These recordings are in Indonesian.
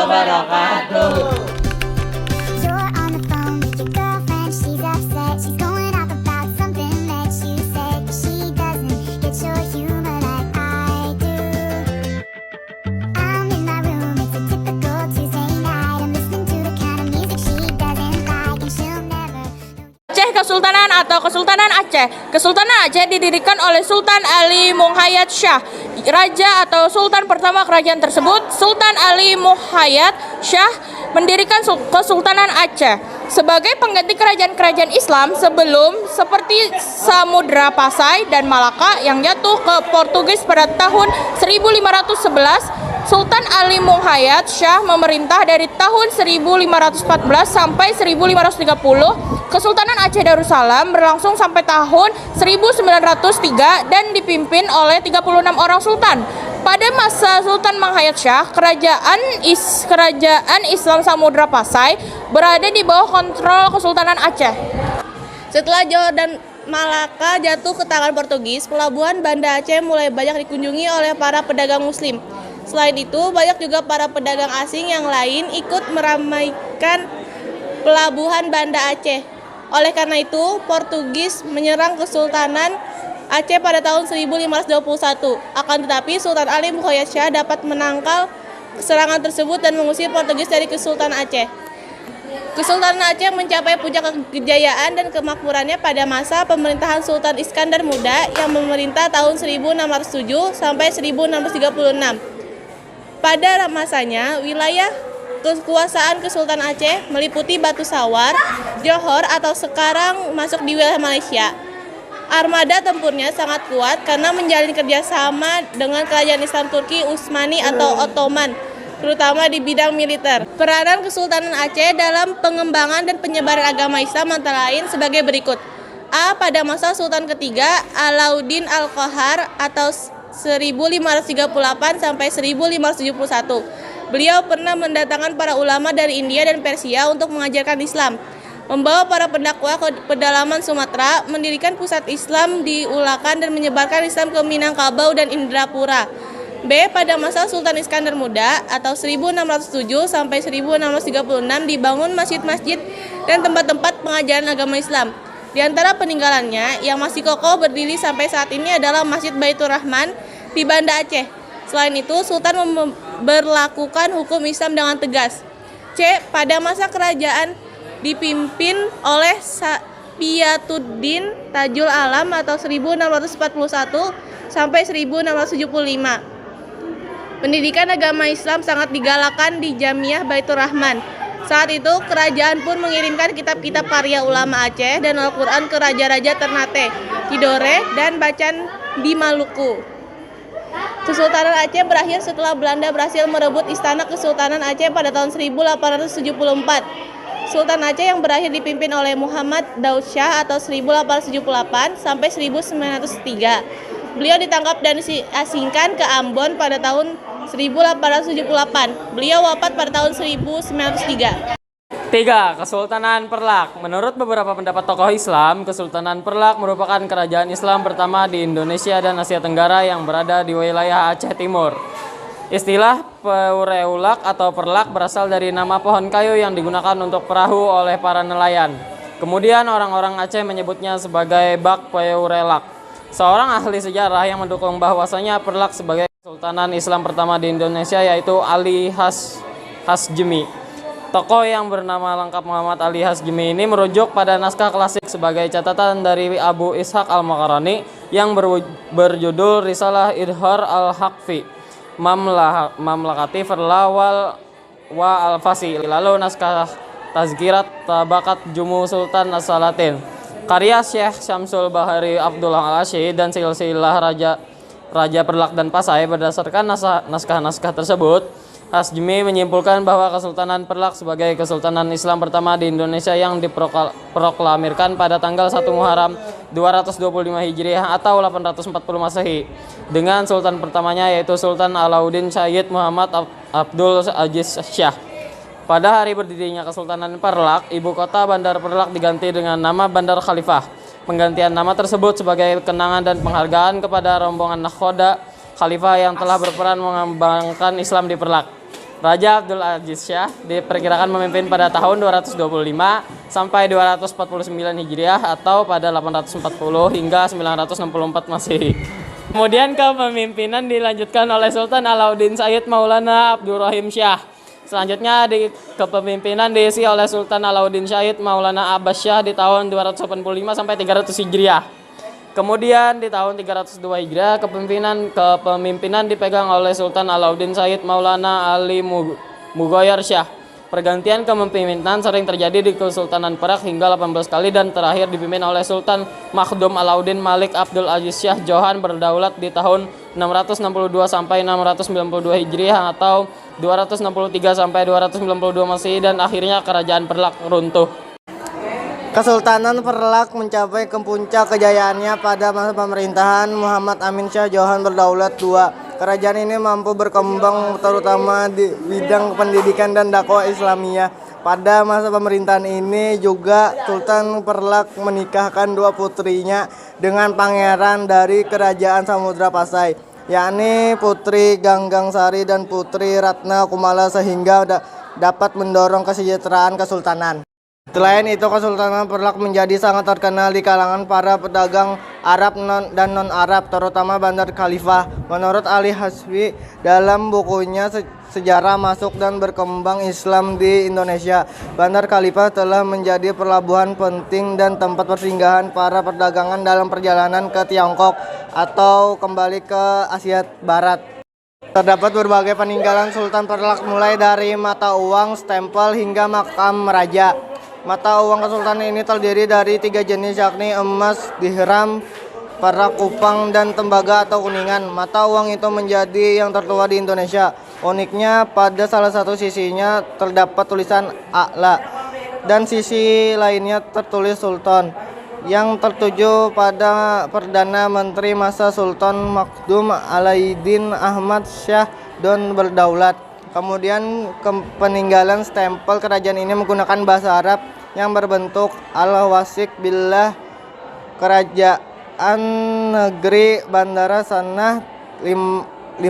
wabarakatuh. You're on the phone with your girlfriend, she's upset. She's going off about something that you said, but she doesn't get your humor like I do. I'm in my room, it's a typical Tuesday night. I'm listening to the kind of music she doesn't like, and she'll never Aceh Kesultanan atau Kesultanan Aceh. Kesultanan Aceh didirikan oleh Sultan Ali Muhayyad Shah, raja atau sultan pertama kerajaan tersebut. Sultan Ali Muhayyad Shah mendirikan Kesultanan Aceh sebagai pengganti kerajaan-kerajaan Islam sebelum seperti Samudra Pasai dan Malaka yang jatuh ke Portugis pada tahun 1511. Sultan Ali Muhayyad Shah memerintah dari tahun 1514 sampai 1530. Kesultanan Aceh Darussalam berlangsung sampai tahun 1903 dan dipimpin oleh 36 orang sultan. Pada masa Sultan Muhayyad Shah, kerajaan Islam Samudra Pasai berada di bawah kontrol Kesultanan Aceh. Setelah Johor dan Malaka jatuh ke tangan Portugis, pelabuhan Banda Aceh mulai banyak dikunjungi oleh para pedagang muslim. Selain itu, banyak juga para pedagang asing yang lain ikut meramaikan pelabuhan Banda Aceh. Oleh karena itu, Portugis menyerang Kesultanan Aceh pada tahun 1521. Akan tetapi, Sultan Ali Muhayyad Shah dapat menangkal serangan tersebut dan mengusir Portugis dari Kesultanan Aceh. Kesultanan Aceh mencapai puncak kejayaan dan kemakmurannya pada masa pemerintahan Sultan Iskandar Muda yang memerintah tahun 1607 sampai 1636. Pada masanya, wilayah kekuasaan Kesultanan Aceh meliputi Batu Sawar, Johor atau sekarang masuk di wilayah Malaysia. Armada tempurnya sangat kuat karena menjalin kerjasama dengan kerajaan Islam Turki Utsmani atau Ottoman, terutama di bidang militer. Peranan Kesultanan Aceh dalam pengembangan dan penyebaran agama Islam antara lain sebagai berikut. A. Pada masa Sultan ketiga Alauddin Al-Qahar atau 1538 sampai 1571. Beliau pernah mendatangkan para ulama dari India dan Persia untuk mengajarkan Islam, membawa para pendakwah ke pedalaman Sumatera, mendirikan pusat Islam di Ulakan dan menyebarkan Islam ke Minangkabau dan Indrapura. B. Pada masa Sultan Iskandar Muda atau 1607 sampai 1636 dibangun masjid-masjid dan tempat-tempat pengajaran agama Islam. Di antara peninggalannya yang masih kokoh berdiri sampai saat ini adalah Masjid Baitur Rahman di Banda Aceh. Selain itu, Sultan memberlakukan hukum Islam dengan tegas. C. Pada masa kerajaan dipimpin oleh Sapiatuddin Tajul Alam atau 1641 sampai 1675. Pendidikan agama Islam sangat digalakan di Jamiah Baitur Rahman. Saat itu, kerajaan pun mengirimkan kitab-kitab karya ulama Aceh dan Al-Quran ke Raja-Raja Ternate, Tidore, dan Bacan di Maluku. Kesultanan Aceh berakhir setelah Belanda berhasil merebut istana Kesultanan Aceh pada tahun 1874. Sultan Aceh yang berakhir dipimpin oleh Muhammad Daud Shah atau 1878 sampai 1903. Beliau ditangkap dan diasingkan ke Ambon pada tahun 1878. Beliau wafat pada tahun 1903. 3. Kesultanan Perlak. Menurut beberapa pendapat tokoh Islam, Kesultanan Perlak merupakan kerajaan Islam pertama di Indonesia dan Asia Tenggara yang berada di wilayah Aceh Timur. Istilah Peureulak atau Perlak berasal dari nama pohon kayu yang digunakan untuk perahu oleh para nelayan. Kemudian orang-orang Aceh menyebutnya sebagai Bak Peurelak. Seorang ahli sejarah yang mendukung bahwasanya Perlak sebagai Kesultanan Islam pertama di Indonesia yaitu Ali Hasjemi. Tokoh yang bernama lengkap Muhammad Ali Hasjemi ini merujuk pada naskah klasik sebagai catatan dari Abu Ishaq Al-Makarani yang berjudul Risalah Idhar Al-Haqfi Mamlakati Firlawal wa Al-Fasi, lalu naskah Tazkirat Tabakat Jumu Sultan As-Salatin karya Syekh Syamsul Bahari Abdullah Al-Asyi dan silsilah Raja Perlak dan Pasai. Berdasarkan naskah-naskah tersebut, Hasjemi menyimpulkan bahwa Kesultanan Perlak sebagai Kesultanan Islam pertama di Indonesia yang diproklamirkan pada tanggal 1 Muharram 225 Hijriah atau 840 Masehi dengan Sultan pertamanya yaitu Sultan Alauddin Sayyid Muhammad Abdul Aziz Shah. Pada hari berdirinya Kesultanan Perlak, ibu kota Bandar Perlak diganti dengan nama Bandar Khalifah. Penggantian nama tersebut sebagai kenangan dan penghargaan kepada rombongan nakhoda Khalifah yang telah berperan mengembangkan Islam di Perlak. Raja Abdul Aziz Syah diperkirakan memimpin pada tahun 225 sampai 249 Hijriah atau pada 840 hingga 964 Masehi. Kemudian kepemimpinan dilanjutkan oleh Sultan Alauddin Sayyid Maulana Abdurrahim Syah. Selanjutnya kepemimpinan diisi oleh Sultan Alauddin Sayyid Maulana Abbas Syah di tahun 285 sampai 300 Hijriah. Kemudian di tahun 302 Hijriah kepemimpinan dipegang oleh Sultan Alauddin Sayyid Maulana Ali Mughayyar Syah. Pergantian kepemimpinan sering terjadi di Kesultanan Perak hingga 18 kali dan terakhir dipimpin oleh Sultan Makhdum Alauddin Malik Abdul Aziz Syah Johan berdaulat di tahun 662 sampai 692 Hijriah atau 263 sampai 292 Masehi dan akhirnya Kerajaan Perlak runtuh. Kesultanan Perlak mencapai ke puncak kejayaannya pada masa pemerintahan Muhammad Amin Syah Johan berdaulat II. Kerajaan ini mampu berkembang terutama di bidang pendidikan dan dakwah Islamiyah. Pada masa pemerintahan ini juga Sultan Perlak menikahkan dua putrinya dengan pangeran dari Kerajaan Samudra Pasai, yakni Putri Ganggang Sari dan Putri Ratna Kumala sehingga dapat mendorong kesejahteraan kesultanan. Selain itu, Kesultanan Perlak menjadi sangat terkenal di kalangan para pedagang Arab dan non-Arab, terutama Bandar Khalifah. Menurut Ali Hasbi, dalam bukunya Sejarah Masuk dan Berkembang Islam di Indonesia, Bandar Khalifah telah menjadi pelabuhan penting dan tempat persinggahan para perdagangan dalam perjalanan ke Tiongkok atau kembali ke Asia Barat. Terdapat berbagai peninggalan Sultan Perlak mulai dari mata uang, stempel, hingga makam raja. Mata uang kesultanan ini terdiri dari 3 jenis yakni emas, dirham, perak kupang, dan tembaga atau kuningan. Mata uang itu menjadi yang tertua di Indonesia. Uniknya pada salah satu sisinya terdapat tulisan A'la dan sisi lainnya tertulis Sultan yang tertuju pada Perdana Menteri masa Sultan Makhdum Alauddin Ahmad Syah Don berdaulat. Kemudian peninggalan stempel kerajaan ini menggunakan bahasa Arab yang berbentuk Al-Wasiq Billah Kerajaan Negeri Bandara Sanah 512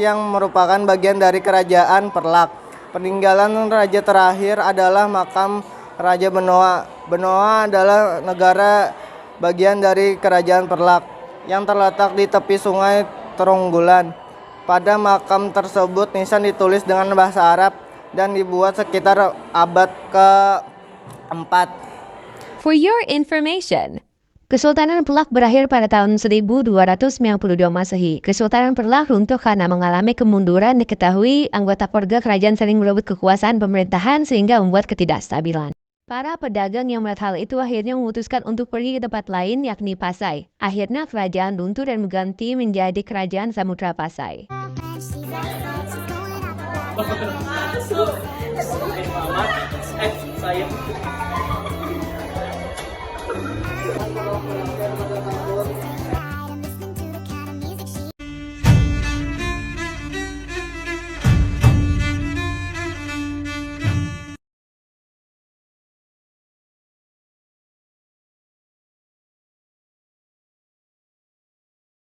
yang merupakan bagian dari Kerajaan Perlak. Peninggalan raja terakhir adalah makam Raja Benoa. Benoa adalah negara bagian dari Kerajaan Perlak yang terletak di tepi sungai Terunggulan. Pada makam tersebut nisan ditulis dengan bahasa Arab dan dibuat sekitar abad ke-4. For your information, Kesultanan Perlak berakhir pada tahun 1292 Masehi. Kesultanan Perlak runtuh karena mengalami kemunduran. Diketahui anggota keluarga kerajaan sering merebut kekuasaan pemerintahan sehingga membuat ketidakstabilan. Para pedagang yang melihat hal itu akhirnya memutuskan untuk pergi ke tempat lain yakni Pasai. Akhirnya kerajaan runtuh dan berganti menjadi Kerajaan Samudra Pasai. Saya